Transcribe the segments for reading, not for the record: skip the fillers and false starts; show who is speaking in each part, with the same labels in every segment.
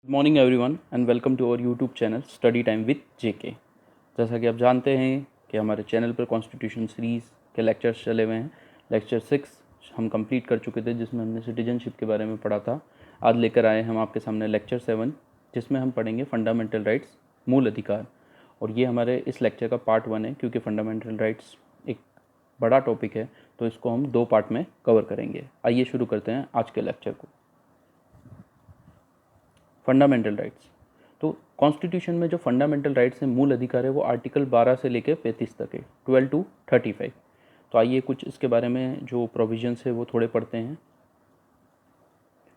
Speaker 1: Good morning everyone and welcome to our YouTube channel study time with JK. जैसा कि आप जानते हैं कि हमारे चैनल पर कॉन्स्टिट्यूशन सीरीज़ के लेक्चर्स चले हुए हैं। लेक्चर 6 हम कंप्लीट कर चुके थे, जिसमें हमने सिटीजनशिप के बारे में पढ़ा था। आज लेकर आए हम आपके सामने लेक्चर 7, जिसमें हम पढ़ेंगे फंडामेंटल राइट्स, मूल अधिकार। और ये हमारे इस लेक्चर का पार्ट 1 है, क्योंकि फंडामेंटल राइट्स एक बड़ा टॉपिक है, तो इसको हम 2 पार्ट में कवर करेंगे। आइए शुरू करते हैं आज के लेक्चर को। फंडामेंटल राइट्स, तो कॉन्स्टिट्यूशन में जो फंडामेंटल राइट्स हैं, मूल अधिकार है, वो आर्टिकल 12 से लेकर 35 तक है, 12 to 35। तो आइए कुछ इसके बारे में जो प्रोविजंस है वो थोड़े पढ़ते हैं।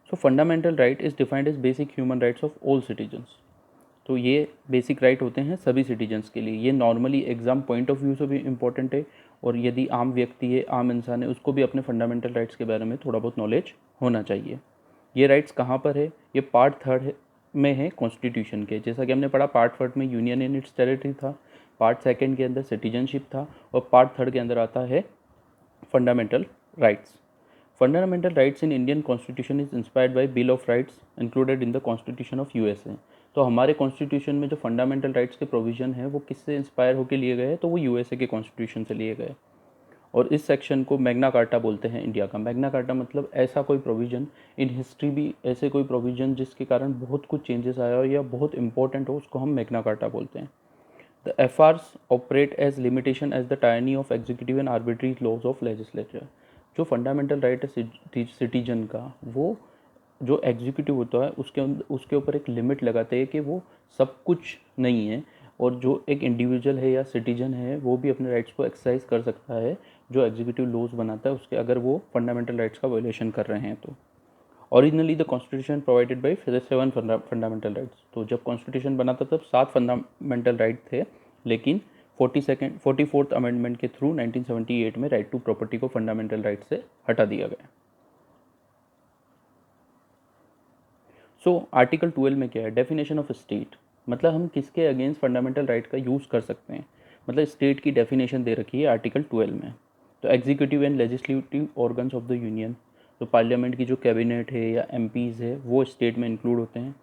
Speaker 1: So fundamental right is defined as basic human rights of all citizens. तो ये बेसिक राइट होते हैं सभी सिटीजन्स के लिए। ये normally exam point of view से भी इम्पोर्टेंट है, और यदि आम व्यक्ति है, आम इंसान है, उसको भी अपने फंडामेंटल राइट्स के बारे में थोड़ा बहुत नॉलेज होना चाहिए। ये राइट्स कहाँ पर है? ये पार्ट 3 में है कॉन्स्टिट्यूशन के। जैसा कि हमने पढ़ा, पार्ट 1 में यूनियन इन इट्स टेरिटरी था, पार्ट 2 के अंदर सिटीजनशिप था, और पार्ट 3 के अंदर आता है fundamental rights. Fundamental rights in Indian constitution is inspired by bill of rights included in the constitution of USA. तो हमारे कॉन्स्टिट्यूशन में जो फंडामेंटल राइट्स के प्रोविजन है वो किससे इंस्पायर होकर लिए गए हैं? तो वो यूएसए के कॉन्स्टिट्यूशन से लिए गए। और इस सेक्शन को मैग्ना कार्टा बोलते हैं इंडिया का। मैग्ना कार्टा मतलब ऐसा कोई प्रोविज़न, इन हिस्ट्री भी ऐसे कोई प्रोविज़न जिसके कारण बहुत कुछ चेंजेस आया हो या बहुत इंपॉर्टेंट हो, उसको हम मैग्ना कार्टा बोलते हैं। The FRs operate as limitation as the tyranny of executive and arbitrary laws of legislature. जो फंडामेंटल राइट है सिटीजन का, वो जो एग्जीक्यूटिव होता है उसके ऊपर एक लिमिट लगाते हैं कि वो सब कुछ नहीं है, और जो एक इंडिविजुअल है या सिटीजन है वो भी अपने राइट्स को एक्सरसाइज कर सकता है जो एग्जीक्यूटिव लॉज बनाता है उसके, अगर वो फंडामेंटल राइट्स का वायलेशन कर रहे हैं तो। Originally the constitution provided by 7 fundamental rights. तो जब कॉन्स्टिट्यूशन बना था तब 7 फंडामेंटल राइट थे, लेकिन 44th अमेंडमेंट के थ्रू 1978 में राइट टू प्रॉपर्टी को फंडामेंटल राइट से हटा दिया गया। सो आर्टिकल 12 में क्या है? डेफिनेशन ऑफ स्टेट, मतलब हम किसके अगेंस्ट फंडामेंटल राइट का यूज़ कर सकते हैं, मतलब स्टेट की डेफिनेशन दे रखी है आर्टिकल 12 में। तो executive and legislative organs of the union, तो पार्लियामेंट की जो कैबिनेट है या एमपीज़ है वो स्टेट में इंक्लूड होते हैं।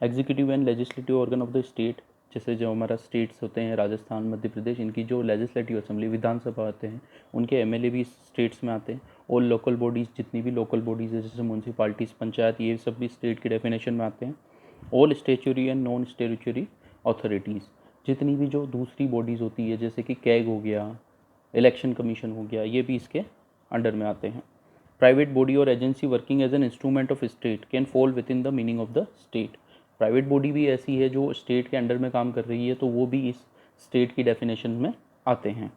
Speaker 1: Executive and legislative organ of the state, जैसे जो हमारा स्टेट्स होते हैं, राजस्थान, मध्य प्रदेश, इनकी जो लेजिस्लेटिव असेंबली, विधानसभा आते हैं, उनके एमएलए भी स्टेट्स में आते हैं। और लोकल बॉडीज़, जितनी भी लोकल बॉडीज़ है, जैसे म्यूनसिपालिटीज़, पंचायत, ये सब भी स्टेट की डेफिनेशन में आते हैं। All statutory and non statutory authorities, जितनी भी जो दूसरी बॉडीज़ होती है, जैसे कि कैग हो गया, इलेक्शन कमीशन हो गया, ये भी इसके अंडर में आते हैं। प्राइवेट बॉडी और agency working as an instrument of state can fall within the meaning of the state. Private body भी ऐसी है जो स्टेट के अंडर में काम कर रही है, तो वो भी इस स्टेट की डेफिनेशन में आते हैं।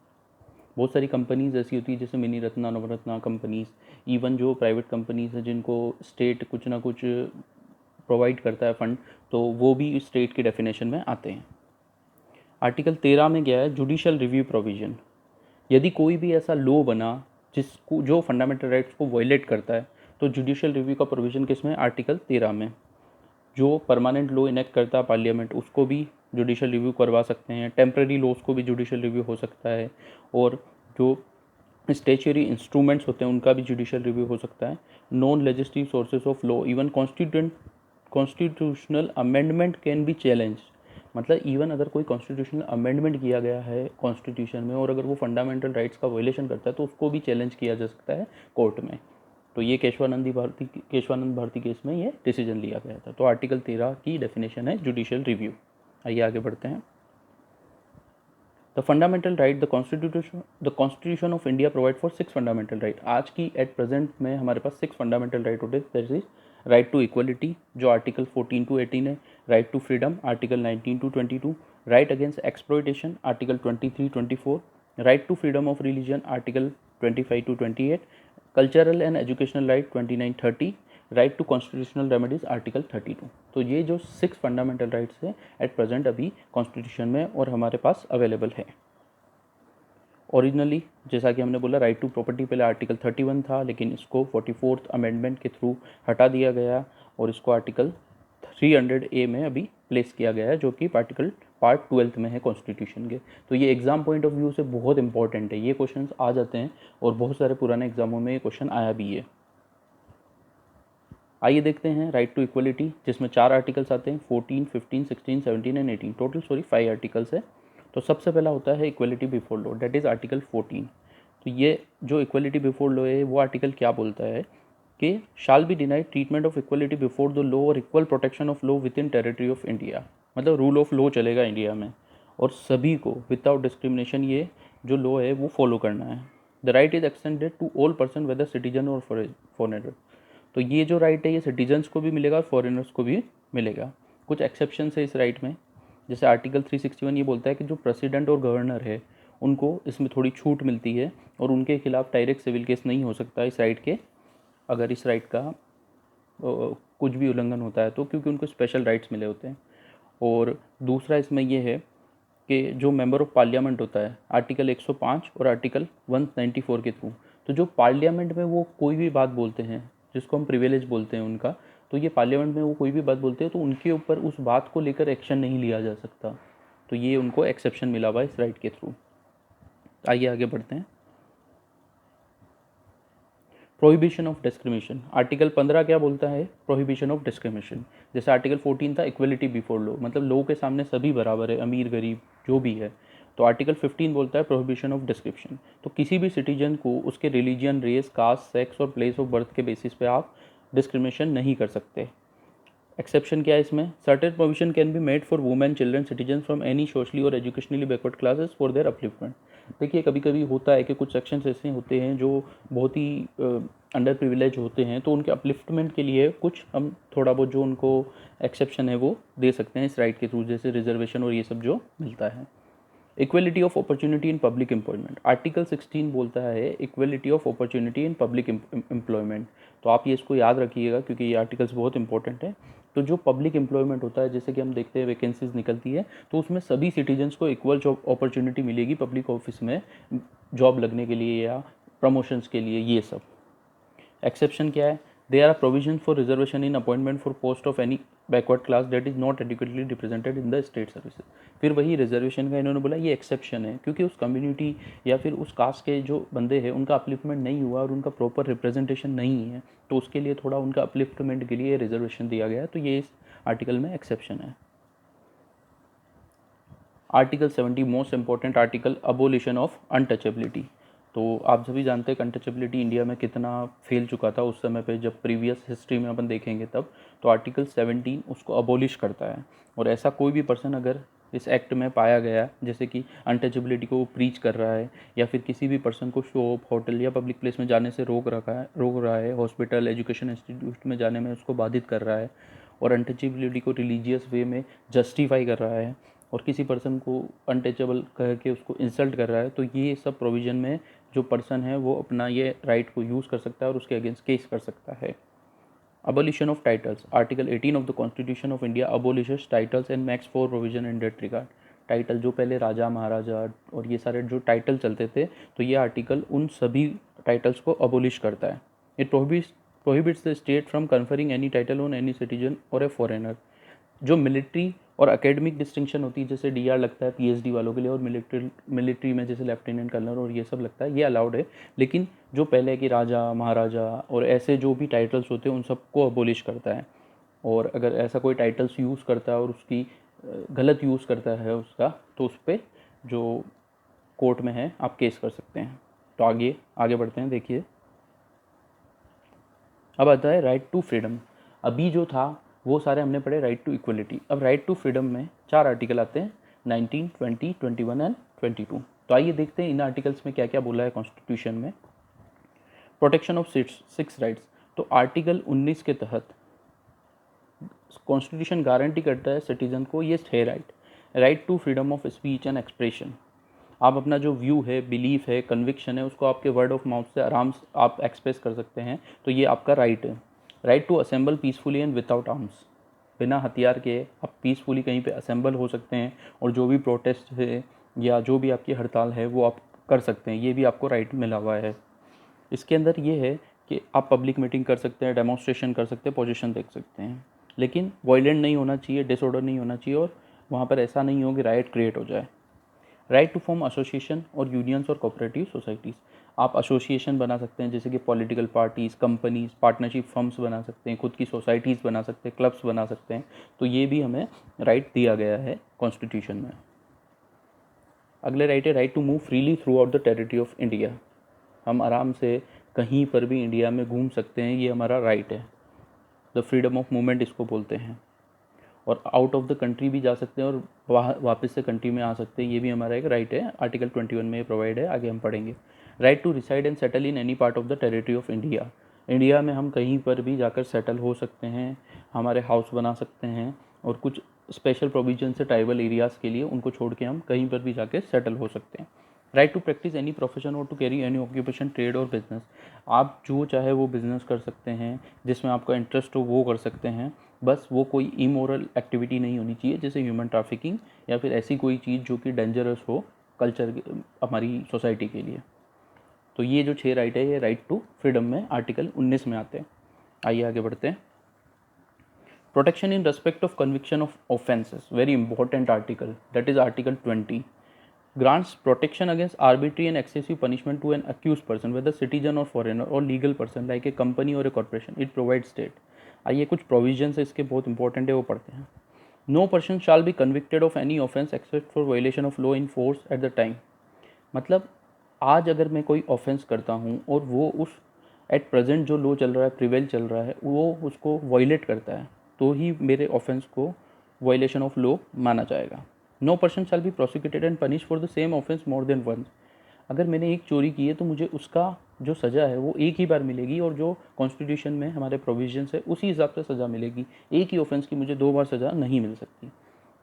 Speaker 1: बहुत सारी कंपनीज़ ऐसी होती है, जैसे mini Ratna, Navratna companies, even जो प्राइवेट कंपनीज़ हैं जिनको स्टेट कुछ ना कुछ प्रोवाइड करता है फंड, तो वो भी स्टेट की डेफिनेशन में आते हैं। आर्टिकल 13 में क्या है? Judicial review provision. यदि कोई भी ऐसा लॉ बना जिसको जो फंडामेंटल राइट्स को वायलेट करता है, तो जुडिशियल रिव्यू का प्रोविज़न किसमें? आर्टिकल 13 में। जो परमानेंट लॉ इनेक्ट करता है पार्लियामेंट, उसको भी जुडिशियल रिव्यू करवा सकते हैं। टेम्प्रेरी लॉज को भी जुडिशियल रिव्यू हो सकता है, और जो स्टेचुरी इंस्ट्रूमेंट्स होते हैं उनका भी जुडिशियल रिव्यू हो सकता है। Non legislative sources of law, even constitutional amendment can be challenge. मतलब इवन अगर कोई कॉन्स्टिट्यूशनल अमेंडमेंट किया गया है कॉन्स्टिट्यूशन में, और अगर वो फंडामेंटल राइट्स का वायलेशन करता है, तो उसको भी चैलेंज किया जा सकता है कोर्ट में। तो ये केशवानंद भारती केस में ये डिसीजन लिया गया था। तो आर्टिकल 13 की डेफिनेशन है जुडिशियल रिव्यू। आइए आगे बढ़ते हैं। The fundamental right, the constitution of India provide for 6 fundamental right. आज की एट प्रेजेंट में हमारे पास 6 फंडामेंटल राइट होते हैं। That is right to equality, जो आर्टिकल 14 to 18 है। Right to freedom, article 19 to 22। Right against exploitation, article 23-24। Right to freedom of religion, article 25 to 28। Cultural and educational right 29-30। Right to constitutional remedies, article 32। तो ये जो 6 fundamental rights हैं at present अभी constitution में और हमारे पास available है। Originally जैसा कि हमने बोला, राइट टू प्रॉपर्टी पहले आर्टिकल 31 था, लेकिन इसको 44th अमेंडमेंट के थ्रू हटा दिया गया, और इसको आर्टिकल 300A में अभी प्लेस किया गया है, जो कि पार्ट 12 में है कॉन्स्टिट्यूशन के। तो ये एग्जाम पॉइंट ऑफ व्यू से बहुत इंपॉर्टेंट है, ये क्वेश्चंस आ जाते हैं, और बहुत सारे पुराने एग्जामों में ये क्वेश्चन आया भी है। आइए देखते हैं राइट टू इक्वलिटी, जिसमें 4 आर्टिकल्स आते हैं, 14, 15, 16, 17 एंड 18, टोटल 5 आर्टिकल्स है। तो सबसे पहला होता है equality before law, that is article 14। तो ये जो इक्वलिटी बिफोर लॉ है वो आर्टिकल क्या बोलता है कि shall be denied treatment of equality before the law और equal protection of law within territory of India. मतलब रूल ऑफ लॉ चलेगा इंडिया में और सभी को विदाउट डिस्क्रिमिनेशन ये जो लॉ है वो फॉलो करना है। The right is extended to all person whether citizen और फॉरेनर। तो ये जो राइट है ये सिटीजन्स को भी मिलेगा और फॉरेनर्स को भी मिलेगा। कुछ एक्सेप्शन है इस राइट में, जैसे आर्टिकल 361 ये बोलता है कि जो प्रेसिडेंट और गवर्नर है उनको इसमें थोड़ी छूट मिलती है और उनके खिलाफ डायरेक्ट सिविल केस नहीं हो सकता इस राइट के, अगर इस राइट का कुछ भी उल्लंघन होता है तो, क्योंकि उनको स्पेशल राइट्स मिले होते हैं। और दूसरा इसमें यह है कि जो मेंबर ऑफ पार्लियामेंट होता है आर्टिकल 105 और आर्टिकल 194 के थ्रू, तो जो पार्लियामेंट में वो कोई भी बात बोलते हैं जिसको हम प्रिविलेज बोलते हैं उनका, तो ये पार्लियामेंट में वो कोई भी बात बोलते हैं तो उनके ऊपर उस बात को लेकर एक्शन नहीं लिया जा सकता। तो ये उनको एक्सेप्शन मिला हुआ इस राइट के थ्रू। आइए आगे बढ़ते हैं। प्रोहिबिशन ऑफ डिस्क्रिमिनेशन, आर्टिकल 15 क्या बोलता है? Prohibition of discrimination. जैसे आर्टिकल 14 था इक्वलिटी बिफोर लॉ, मतलब लॉ के सामने सभी बराबर है, अमीर गरीब जो भी है। तो आर्टिकल 15 बोलता है प्रोहिबिशन ऑफ डिस्क्रिप्शन। तो किसी भी सिटीजन को उसके रिलीजन, रेस, कास्ट, सेक्स और प्लेस ऑफ बर्थ के बेसिस पे आप डिस्क्रिमिनेशन नहीं कर सकते। एक्सेप्शन क्या है इसमें? Certain provision can be made for women, children, citizen from any socially और educationally backward classes for their upliftment. देखिए कभी कभी होता है कि कुछ सेक्शंस ऐसे होते हैं जो बहुत ही अंडर प्रिविलेज होते हैं, तो उनके अपलिफ्टमेंट के लिए कुछ हम थोड़ा बहुत जो उनको एक्सेप्शन है वो दे सकते हैं इस राइट के थ्रू, जैसे रिजर्वेशन और ये सब जो मिलता है। Equality of opportunity in public employment, article 16 बोलता है equality of opportunity in public employment. तो आप ये इसको याद रखिएगा क्योंकि ये आर्टिकल्स बहुत इंपॉर्टेंट है। तो जो पब्लिक एम्प्लॉयमेंट होता है, जैसे कि हम देखते हैं वैकेंसीज निकलती है, तो उसमें सभी सिटीजन्स को इक्वल जॉब अपॉर्चुनिटी मिलेगी पब्लिक ऑफिस में जॉब लगने के लिए या प्रमोशंस के लिए, ये सब। एक्सेप्शन क्या है? There are provision for reservation in appointment for post of any backward class that is not adequately represented in the state services. फिर वही रिजर्वेशन का इन्होंने बोला ये एक्सेप्शन है क्योंकि उस कम्युनिटी या फिर उस कास्ट के जो बंदे हैं उनका अपलिफ्टमेंट नहीं हुआ और उनका प्रॉपर रिप्रेजेंटेशन नहीं है, तो उसके लिए थोड़ा उनका अपलिफ्टमेंट के लिए रिजर्वेशन दिया गया है। तो ये इस आर्टिकल में एक्सेप्शन है। Article 70 most important article, abolition of untouchability. तो आप सभी जानते हैं अनटचेबिलिटी इंडिया में कितना फैल चुका था उस समय पे, जब प्रीवियस हिस्ट्री में अपन देखेंगे तब। तो आर्टिकल 17 उसको अबोलिश करता है और ऐसा कोई भी पर्सन अगर इस एक्ट में पाया गया जैसे कि अनटचेबिलिटी को प्रीच कर रहा है या फिर किसी भी पर्सन को शॉप, होटल या पब्लिक प्लेस में जाने से रोक रहा है, हॉस्पिटल, एजुकेशन इंस्टीट्यूट में जाने में उसको बाधित कर रहा है और अनटचेबिलिटी को रिलीजियस वे में जस्टिफाई कर रहा है और किसी पर्सन को अनटचेबल कह के उसको इंसल्ट कर रहा है, तो ये सब प्रोविज़न में जो पर्सन है वो अपना ये राइट को यूज़ कर सकता है और उसके अगेंस्ट केस कर सकता है। Abolition of titles, article 18 of the constitution of India abolishes titles and makes 4 provision in that regard. Title जो पहले राजा, महाराजा और ये सारे जो टाइटल चलते थे, तो ये आर्टिकल उन सभी टाइटल्स को अबोलिश करता है। It prohibits the state from conferring any title on any citizen और ए फॉरेनर। जो मिलिट्री और एकेडमिक डिस्टिंक्शन होती है, जैसे डीआर लगता है पीएचडी वालों के लिए और मिलिट्री में जैसे लेफ्टिनेंट कर्नल और ये सब लगता है, ये अलाउड है। लेकिन जो पहले की राजा, महाराजा और ऐसे जो भी टाइटल्स होते हैं उन सबको अबोलिश करता है। और अगर ऐसा कोई टाइटल्स यूज़ करता है और उसकी गलत यूज़ करता है उसका, तो उस पर जो कोर्ट में है आप केस कर सकते हैं। तो आगे बढ़ते हैं। देखिए अब आता है राइट टू फ्रीडम। अभी जो था वो सारे हमने पढ़े राइट टू इक्वलिटी। अब राइट टू फ्रीडम में 4 आर्टिकल आते हैं, 19, 20, 21 एंड 22। तो आइए देखते हैं इन आर्टिकल्स में क्या क्या बोला है कॉन्स्टिट्यूशन में। Protection of 6 rights. तो आर्टिकल 19 के तहत कॉन्स्टिट्यूशन गारंटी करता है सिटीजन को ये 6 right to freedom of speech and expression. आप अपना जो व्यू है, बिलीफ है, कन्विक्शन है, उसको आपके वर्ड ऑफ माउथ से आराम से आप एक्सप्रेस कर सकते हैं, तो ये आपका राइट है। Right to assemble peacefully and without arms, बिना हथियार के आप पीसफुली कहीं पे असेंबल हो सकते हैं और जो भी प्रोटेस्ट है या जो भी आपकी हड़ताल है वो आप कर सकते हैं, ये भी आपको राइट मिला हुआ है। इसके अंदर ये है कि आप पब्लिक मीटिंग कर सकते हैं, डेमोन्स्ट्रेशन कर सकते हैं, पोजीशन देख सकते हैं, लेकिन वायलेंट नहीं होना चाहिए, डिसऑर्डर नहीं होना चाहिए और वहाँ पर ऐसा नहीं हो कि राइट क्रिएट हो जाए। राइट टू फॉर्म एसोसिएशन और यूनियंस और कोऑपरेटिव सोसाइटीज़। आप एसोसिएशन बना सकते हैं, जैसे कि political parties, companies, partnership firms बना सकते हैं, खुद की सोसाइटीज़ बना सकते हैं, क्लब्स बना सकते हैं। तो ये भी हमें राइट दिया गया है कॉन्स्टिट्यूशन में। अगले राइट है right to move freely throughout the territory of India. हम आराम से कहीं पर भी इंडिया में घूम सकते हैं, ये हमारा राइट है। द फ्रीडम ऑफ मूवमेंट इसको बोलते हैं। और आउट ऑफ द कंट्री भी जा सकते हैं और वापस से कंट्री में आ सकते हैं, ये भी हमारा एक राइट है। आर्टिकल 21 में ये प्रोवाइड है, आगे हम पढ़ेंगे। Right to reside and settle in any part of the territory of India. India में हम कहीं पर भी जाकर सेटल हो सकते हैं, हमारे हाउस बना सकते हैं, और कुछ स्पेशल प्रोविजन से ट्राइबल एरियाज़ के लिए उनको छोड़ के हम कहीं पर भी जाकर सेटल हो सकते हैं। Right to practise any profession और to carry any occupation, trade और बिजनेस। आप जो चाहे वो बिज़नेस कर सकते हैं, जिसमें आपका इंटरेस्ट हो वो कर सकते हैं, बस वो कोई इमोरल एक्टिविटी नहीं होनी चाहिए, जैसे ह्यूमन ट्रैफिकिंग या फिर ऐसी कोई चीज़ जो कि डेंजरस हो कल्चर हमारी सोसाइटी के लिए। तो ये जो 6 राइट है, ये राइट टू फ्रीडम में आर्टिकल 19 में आते हैं। आइए आगे बढ़ते हैं। Protection in respect of conviction of offences, very important article, that is article 20, grants protection against arbitrary and excessive punishment to an accused person, whether citizen or foreigner or legal person like a company or a corporation. It provides state. आइए कुछ provisions है इसके, बहुत important है, वो पढ़ते हैं। No person shall be convicted of any offence except for violation of law in force at the time. मतलब आज अगर मैं कोई ऑफेंस करता हूँ और वो उस एट प्रेजेंट जो लॉ चल रहा है, प्रिवेल चल रहा है, वो उसको वायलेट करता है, तो ही मेरे ऑफेंस को वायलेशन ऑफ लॉ माना जाएगा। No person shall be prosecuted and punish for the same offence more than once. अगर मैंने एक चोरी की है तो मुझे उसका जो सज़ा है वो एक ही बार मिलेगी, और जो कॉन्स्टिट्यूशन में हमारे प्रोविजंस है उसी हिसाब से सज़ा मिलेगी। एक ही ऑफेंस की मुझे 2 बार सज़ा नहीं मिल सकती।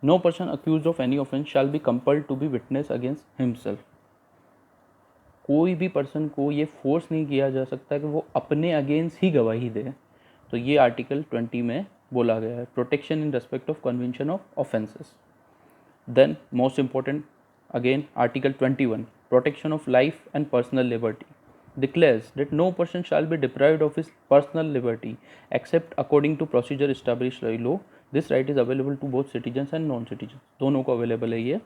Speaker 1: No person accused of any offence shall be compelled to be witness against himself. कोई भी पर्सन को ये फोर्स नहीं किया जा सकता कि वो अपने अगेंस्ट ही गवाही दे। तो ये आर्टिकल 20 में बोला गया है, protection in respect of convention of offences. Then most important, again Article 21, protection of life and personal liberty, declares that no person shall be deprived of his personal liberty except according to procedure established by law. This right is available to both citizens and non-citizens, दोनों को available है ये।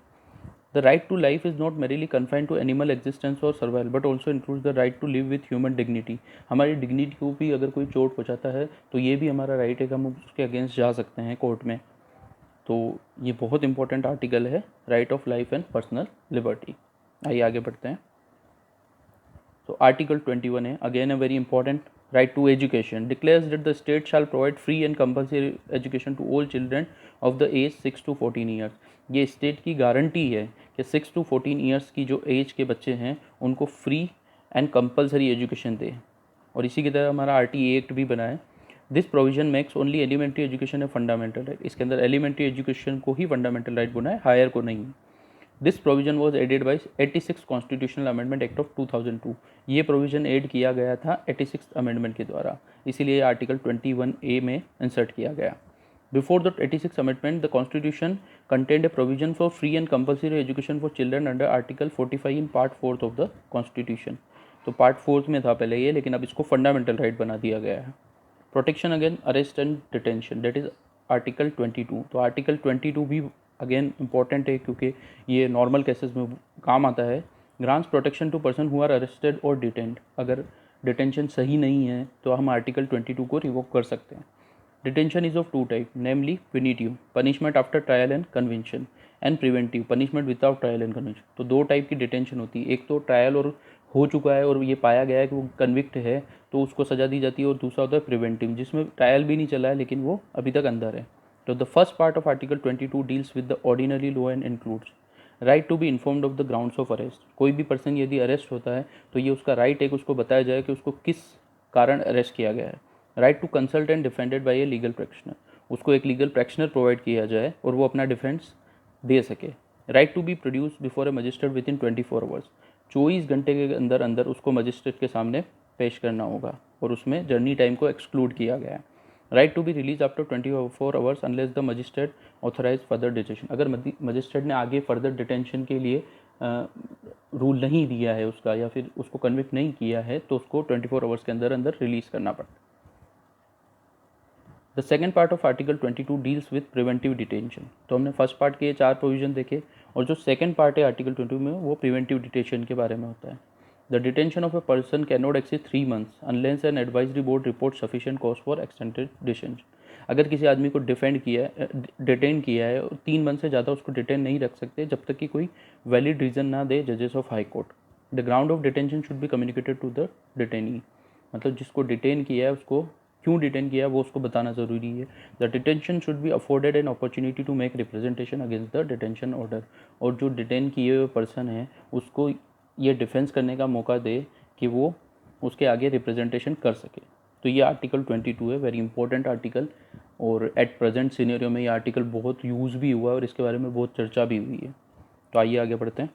Speaker 1: The right to life is not merely confined to animal existence or survival but also includes the right to live with human dignity. हमारी dignity को भी अगर कोई चोट पहुंचाता है तो ये भी हमारा राइट है कि हम उसके अगेंस्ट जा सकते हैं कोर्ट में। तो ये बहुत इंपॉर्टेंट आर्टिकल है, right of life and personal liberty. आइए आगे बढ़ते हैं। तो आर्टिकल 21 है, again a very important, right to education, declares that the state shall provide free and compulsory education to all children of the age 6 to 14 years. ये state की guarantee है कि 6 to 14 ईयर्स की जो एज के बच्चे हैं उनको फ्री एंड कंपल्सरी एजुकेशन दे। और इसी की तरह हमारा RTA एक्ट भी बना है। This provision makes only elementary education है फंडामेंटल राइट। इसके अंदर एलिमेंट्री एजुकेशन को ही फंडामेंटल राइट बना है, हायर को नहीं। This provision was added by 86 constitutional amendment act of 2002। ये प्रोविजन एड किया गया था 86 अमेंडमेंट के द्वारा, इसीलिए आर्टिकल 21A में इंसर्ट किया गया। Before the 86 amendment the constitution contained A provision for free and compulsory education for children under article 45 in part 4 of the constitution. तो पार्ट 4 में था पहले ये, लेकिन अब इसको फंडामेंटल राइट बना दिया गया है। Protection again arrest and detention, that is article 22। तो आर्टिकल 22 भी अगेन इंपॉर्टेंट है क्योंकि ये नॉर्मल केसेस में काम आता है। Grants protection to person who are arrested और डिटेंड। अगर डिटेंशन सही नहीं है तो हम आर्टिकल 22 को रिवोक कर सकते हैं। Detention is of 2 type, namely punitive punishment after trial and conviction, and preventive punishment without trial and conviction. तो 2 टाइप की डिटेंशन होती है, एक तो ट्रायल और हो चुका है और ये पाया गया है कि वो कन्विक्ट है तो उसको सज़ा दी जाती है, और दूसरा होता है प्रिवेंटिव जिसमें ट्रायल भी नहीं चला है लेकिन वो अभी तक अंदर है। तो the first part of article 22 deals with the ordinary law and includes right to be informed of the grounds of arrest. कोई भी पर्सन यदि अरेस्ट होता है तो ये उसका राइट है कि उसको बताया जाए कि उसको किस कारण अरेस्ट किया गया है। Right to consult and defended by a legal practitioner, उसको एक लीगल प्रैक्टिशनर प्रोवाइड किया जाए और वो अपना डिफेंस दे सके। Right to be produce before a magistrate within 24 hours, 24 घंटे के अंदर अंदर उसको मजिस्ट्रेट के सामने पेश करना होगा, और उसमें जर्नी टाइम को एक्सक्लूड किया गया है। Right to be release after 24 hours unless the magistrate authorise further detention. अगर मजिस्ट्रेट ने आगे फर्दर डिटेंशन के लिए रूल नहीं दिया है उसका, या फिर उसको कन्विक्ट नहीं किया है, तो उसको 24 आवर्स के अंदर अंदर रिलीज करना पड़ता है। The second part of article 22 deals with preventive detention. तो हमने फर्स्ट पार्ट के 4 प्रोविजन देखे, और जो सेकेंड पार्ट है आर्टिकल 22 में वो प्रिवेंटिव डिटेंशन के बारे में होता है। The detention of a person can not exceed 3 months unless an advisory board report sufficient cause for extended detention. अगर किसी आदमी को डिटेन किया है 3 मंथ से ज़्यादा उसको डिटेन नहीं रख सकते जब तक कि कोई वैलिड रीज़न ना दे जजेस of high court. The ground of detention should be communicated to the detainee, मतलब जिसको डिटेन किया है उसको क्यों डिटेन किया है वो उसको बताना ज़रूरी है। The detention should be afforded an opportunity to make representation against the detention order, और जो डिटेन किए हुए पर्सन है उसको ये डिफेंस करने का मौका दे कि वो उसके आगे रिप्रेजेंटेशन कर सके। तो ये आर्टिकल 22 है, वेरी इंपॉर्टेंट आर्टिकल, और एट प्रेजेंट सिनेरियो में ये आर्टिकल बहुत यूज़ भी हुआ है और इसके बारे में बहुत चर्चा भी हुई है। तो आइए आगे बढ़ते हैं।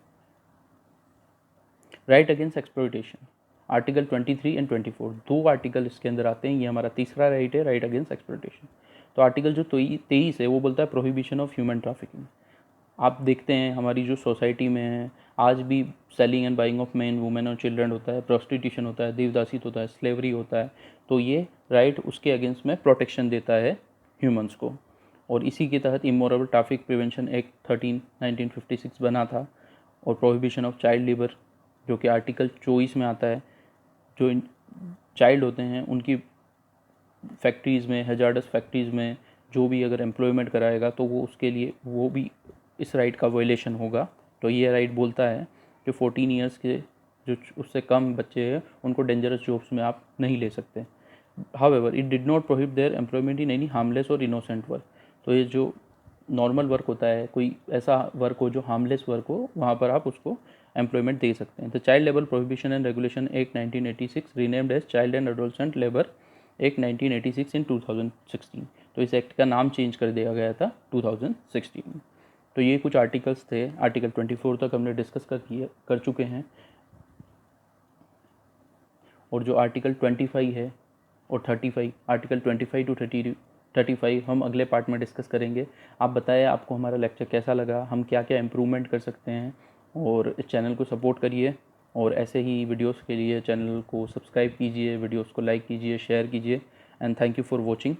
Speaker 1: Right against exploitation, article 23 and 24, दो आर्टिकल इसके अंदर आते हैं। ये हमारा तीसरा राइट है, राइट अगेंस्ट एक्सप्लॉयटेशन। तो आर्टिकल जो 23 है वो बोलता है प्रोहिबिशन ऑफ ह्यूमन ट्रैफिकिंग। आप देखते हैं हमारी जो सोसाइटी में है आज भी selling and buying of man women और चिल्ड्रन होता है, प्रोस्टिट्यूशन होता है, देवदासित होता है, स्लेवरी होता है। तो ये राइट उसके अगेंस्ट में प्रोटेक्शन देता है ह्यूमंस को, और इसी के तहत इमोरल ट्रैफिक प्रिवेंशन एक्ट 1956 बना था। और प्रोहिबिशन ऑफ चाइल्ड लेबर जो कि आर्टिकल 24 में आता है, जो चाइल्ड होते हैं उनकी फैक्ट्रीज़ में, हैजार्डस फैक्ट्रीज़ में जो भी अगर एम्प्लॉयमेंट कराएगा तो वो उसके लिए वो भी इस राइट का वायलेशन होगा। तो ये राइट बोलता है कि 14 ईयर्स के जो उससे कम बच्चे हैं उनको डेंजरस जॉब्स में आप नहीं ले सकते। However it did not prohibit there employment in any harmless और इनोसेंट वर्क। तो ये जो नॉर्मल वर्क होता है, कोई ऐसा वर्क हो जो हार्मलेस वर्क हो, वहाँ पर आप उसको एम्प्लॉयमेंट दे सकते हैं। The child labour prohibition and regulation act 1986 renamed as child and adolescent labour act 1986 in 2016। तो इस एक्ट का नाम चेंज कर दिया गया था 2016 में। तो ये कुछ आर्टिकल्स थे, आर्टिकल 24 तक हमने डिस्कस कर चुके हैं। और जो आर्टिकल 25 है और 35, आर्टिकल 25 टू 35 हम अगले पार्ट में डिस्कस करेंगे। आप बताएं आपको हमारा लेक्चर कैसा लगा, हम क्या क्या इम्प्रूवमेंट कर सकते हैं, और इस चैनल को सपोर्ट करिए। और ऐसे ही वीडियोस के लिए चैनल को सब्सक्राइब कीजिए, वीडियोस को लाइक कीजिए, शेयर कीजिए। And thank you for watching.